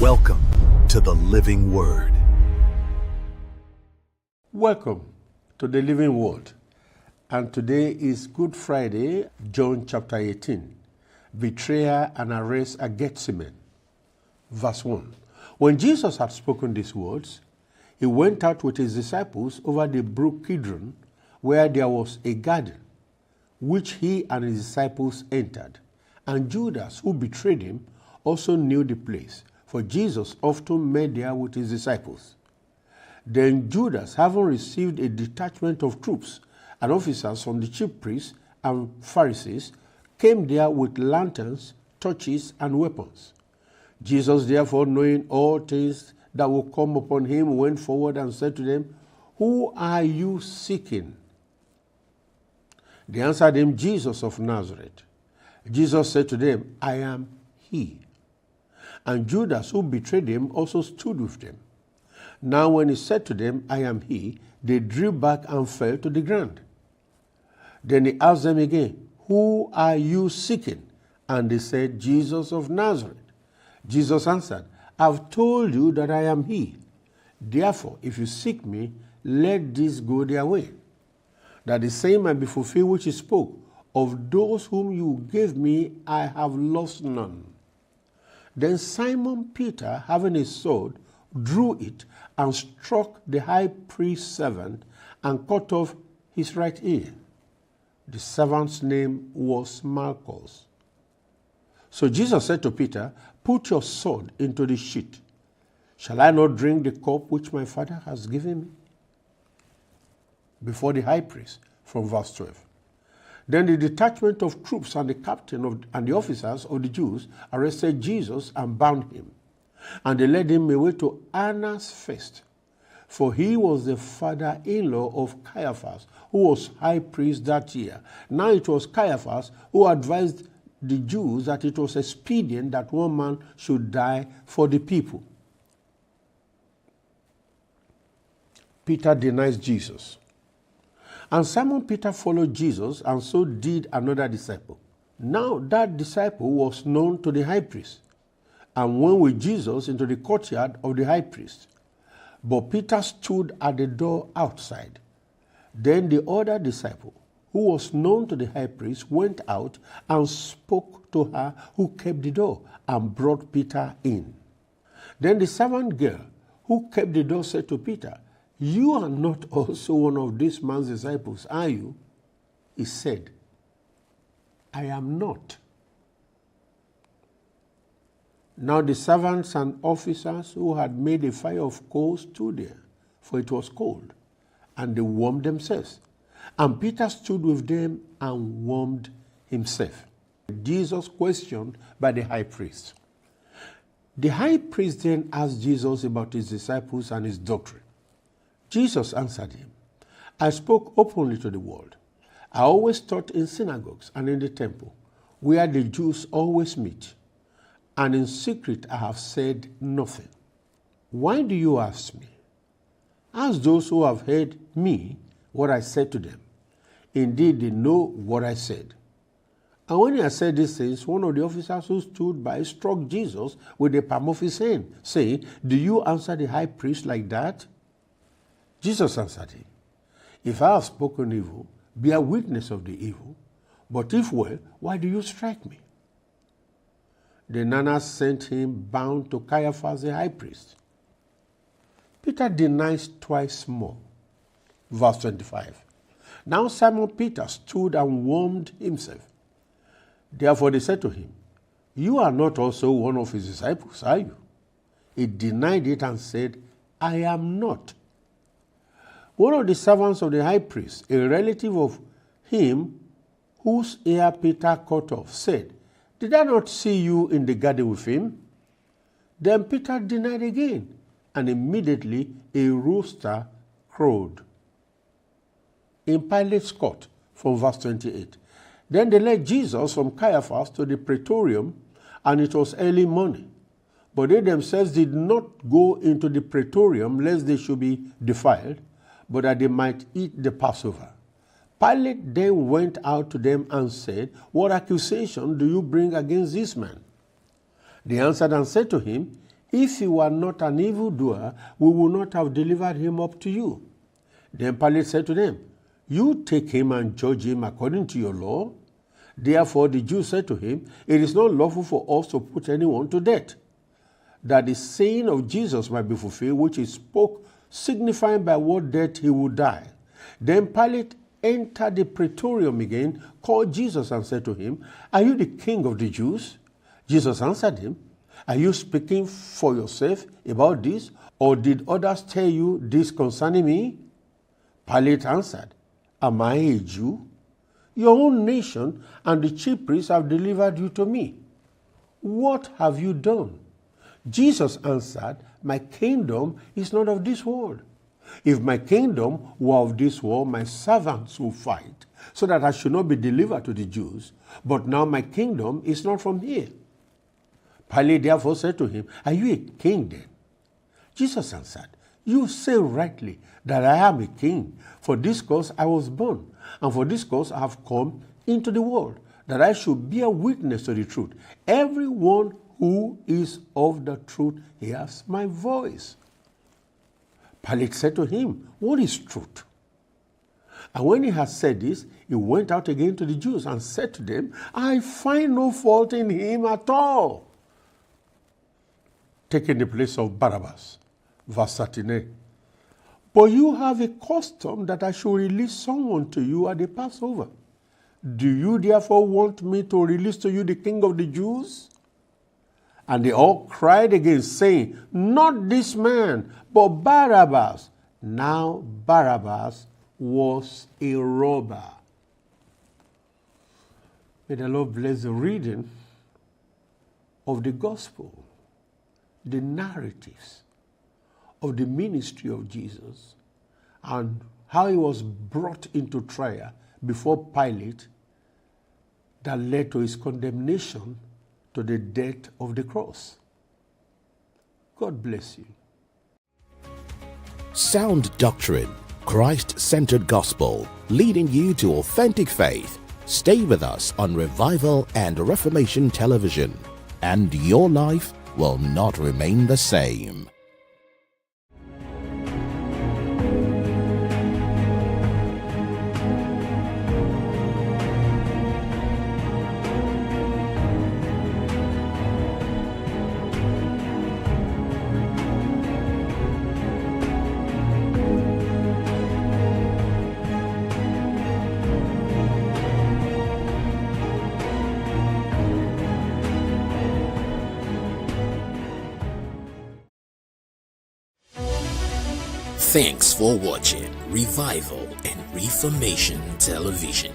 Welcome to the Living Word. Welcome to the Living Word. And today is Good Friday, John chapter 18. Betrayal and arrest at Gethsemane. Verse 1. When Jesus had spoken these words, he went out with his disciples over the brook Kidron, where there was a garden, which he and his disciples entered. And Judas, who betrayed him, also knew the place, for Jesus often met there with his disciples. Then Judas, having received a detachment of troops and officers from the chief priests and Pharisees, came there with lanterns, torches, and weapons. Jesus, therefore, knowing all things that will come upon him, went forward and said to them, "Who are you seeking?" They answered him, "Jesus of Nazareth." Jesus said to them, "I am he." And Judas, who betrayed him, also stood with them. Now when he said to them, "I am he," they drew back and fell to the ground. Then he asked them again, "Who are you seeking?" And they said, "Jesus of Nazareth." Jesus answered, "I've told you that I am he. Therefore, if you seek me, let this go their way, that the same might be fulfilled which he spoke, of those whom you gave me, I have lost none." Then Simon Peter, having a sword, drew it and struck the high priest's servant and cut off his right ear. The servant's name was Malchus. So Jesus said to Peter, "Put your sword into the sheath. Shall I not drink the cup which my Father has given me?" Before the high priest, from verse 12. Then the detachment of troops and the captain and the officers of the Jews arrested Jesus and bound him. And they led him away to Annas first, for he was the father-in-law of Caiaphas, who was high priest that year. Now it was Caiaphas who advised the Jews that it was expedient that one man should die for the people. Peter denies Jesus. And Simon Peter followed Jesus, and so did another disciple. Now that disciple was known to the high priest, and went with Jesus into the courtyard of the high priest. But Peter stood at the door outside. Then the other disciple, who was known to the high priest, went out and spoke to her who kept the door, and brought Peter in. Then the servant girl who kept the door said to Peter, "You are not also one of this man's disciples, are you?" He said, "I am not." Now the servants and officers who had made a fire of coals stood there, for it was cold, and they warmed themselves. And Peter stood with them and warmed himself. Jesus questioned by the high priest. The high priest then asked Jesus about his disciples and his doctrine. Jesus answered him, "I spoke openly to the world. I always taught in synagogues and in the temple, where the Jews always meet. And in secret I have said nothing. Why do you ask me? Ask those who have heard me what I said to them. Indeed, they know what I said." And when he had said these things, one of the officers who stood by struck Jesus with the palm of his hand, saying, "Do you answer the high priest like that?" Jesus answered him, "If I have spoken evil, bear witness of the evil. But if well, why do you strike me?" Then Annas sent him bound to Caiaphas the high priest. Peter denies twice more. Verse 25. Now Simon Peter stood and warmed himself. Therefore they said to him, "You are not also one of his disciples, are you?" He denied it and said, "I am not." One of the servants of the high priest, a relative of him whose ear Peter cut off, said, "Did I not see you in the garden with him?" Then Peter denied again, and immediately a rooster crowed. In Pilate's court, from verse 28. Then they led Jesus from Caiaphas to the praetorium, and it was early morning. But they themselves did not go into the praetorium, lest they should be defiled, but that they might eat the Passover. Pilate then went out to them and said, "What accusation do you bring against this man?" They answered and said to him, If he were not an evildoer, we would not have delivered him up to you. Then Pilate said to them, You take him and judge him according to your law. Therefore the Jews said to him, It is not lawful for us to put anyone to death, that the saying of Jesus might be fulfilled, which he spoke, signifying by what death he would die. Then Pilate entered the praetorium again, called Jesus, and said to him, Are you the king of the Jews? Jesus answered him, Are you speaking for yourself about this, or did others tell you this concerning me? Pilate answered, Am I a Jew? Your own nation and the chief priests have delivered you to me. What have you done? Jesus answered, My kingdom is not of this world. If my kingdom were of this world, my servants would fight, so that I should not be delivered to the Jews. But now my kingdom is not from here. Pilate therefore said to him, Are you a king then? Jesus answered, You say rightly that I am a king. For this cause I was born, and for this cause I have come into the world, that I should bear witness to the truth. Everyone who is of the truth hears my voice. Pilate said to him, What is truth? And when he had said this, he went out again to the Jews and said to them, I find no fault in him at all. Taking the place of Barabbas. Verse 39. But you have a custom that I should release someone to you at the Passover. Do you therefore want me to release to you the king of the Jews? And they all cried again, saying, Not this man, but Barabbas. Now Barabbas was a robber. May the Lord bless the reading of the gospel, the narratives of the ministry of Jesus, and how he was brought into trial before Pilate that led to his condemnation to the death of the cross. God bless you. Sound doctrine, Christ-centered gospel, leading you to authentic faith. Stay with us on Revival and Reformation Television, and your life will not remain the same. Thanks for watching Revival and Reformation Television.